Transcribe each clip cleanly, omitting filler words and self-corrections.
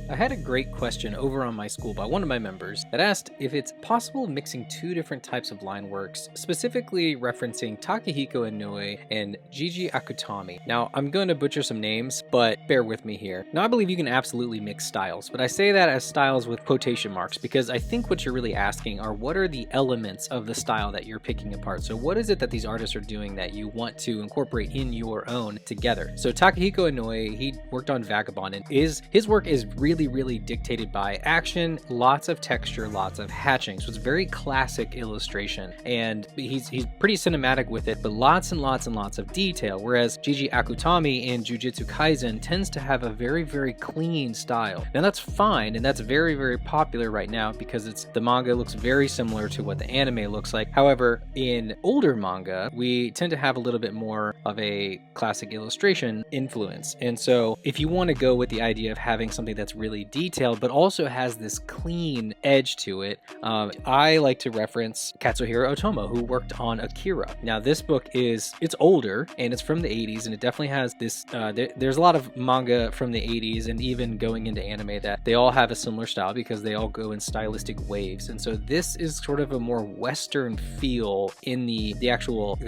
I had a great question over on my Skool by one of my members that asked if it's possible mixing two different types of line works, specifically referencing Takehiko Inoue and Jiji Akutami. Now, I'm going to butcher some names, but bear with me here. Now, I believe you can absolutely mix styles, but I say that as styles with quotation marks because I think what you're really asking are what are the elements of the style that you're picking apart? So what is it that these artists are doing that you want to incorporate in your own together? So Takehiko Inoue, he worked on Vagabond, and his work is really dictated by action, lots of texture, lots of hatching. So it's very classic illustration, and he's pretty cinematic with it, but lots and lots of detail. Whereas Jiji Akutami in Jujutsu Kaisen tends to have a very clean style. Now that's fine, and that's very popular right now because the manga looks very similar to what the anime looks like. However, in older manga, we tend to have a little bit more of a classic illustration influence. And so if you want to go with the idea of having something that's really detailed but also has this clean edge to it, I like to reference Katsuhiro Otomo, who worked on Akira. Now this book it's older and it's from the 80s, and it definitely has this there's a lot of manga from the 80s and even going into anime that they all have a similar style because they all go in stylistic waves. And so this is sort of a more Western feel in the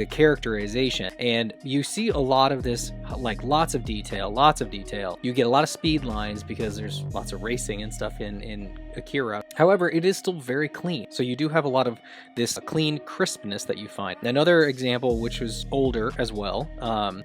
characterization, and you see a lot of this, like lots of detail. You get a lot of speed lines because there's lots of racing and stuff in Akira. However, it is still very clean. So you do have a lot of this clean crispness that you find. Another example, which was older as well,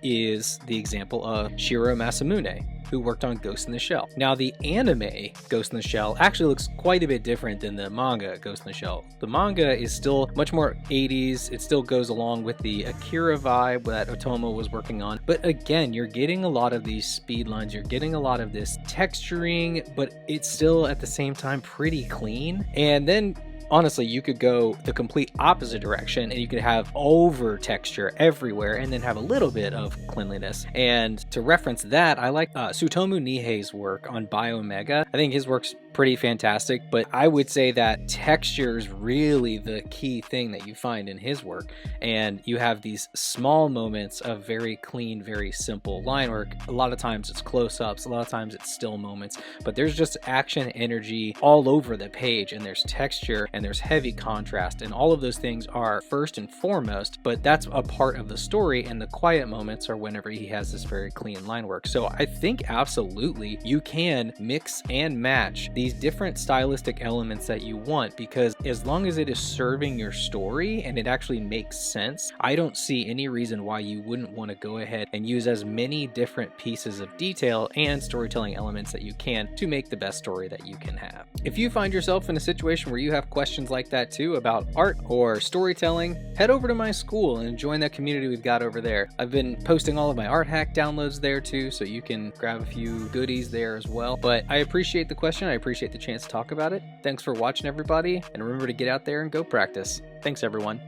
is the example of Shiro Masamune, who worked on Ghost in the Shell. Now, the anime Ghost in the Shell actually looks quite a bit different than the manga Ghost in the Shell. The manga is still much more 80s. It still goes along with the Akira vibe that Otomo was working on. But again, you're getting a lot of these speed lines. You're getting a lot of this texturing, but it's still at the same time pretty clean. And then honestly, you could go the complete opposite direction and you could have over texture everywhere and then have a little bit of cleanliness. And to reference that, I like Tsutomu Nihei's work on Biomega. I think his work's pretty fantastic, but I would say that texture is really the key thing that you find in his work. And you have these small moments of very clean, very simple line work. A lot of times it's close-ups, a lot of times it's still moments, but there's just action, energy all over the page, and there's texture and there's heavy contrast, and all of those things are first and foremost, but that's a part of the story, and the quiet moments are whenever he has this very clean line work. So I think absolutely you can mix and match these different stylistic elements that you want, because as long as it is serving your story and it actually makes sense, I don't see any reason why you wouldn't want to go ahead and use as many different pieces of detail and storytelling elements that you can to make the best story that you can have. If you find yourself in a situation where you have questions like that too about art or storytelling, head over to my Skool and join that community we've got over there. I've been posting all of my art hack downloads there too, so you can grab a few goodies there as well. But I appreciate the question. I appreciate the chance to talk about it. Thanks for watching, everybody, and remember to get out there and go practice. Thanks, everyone.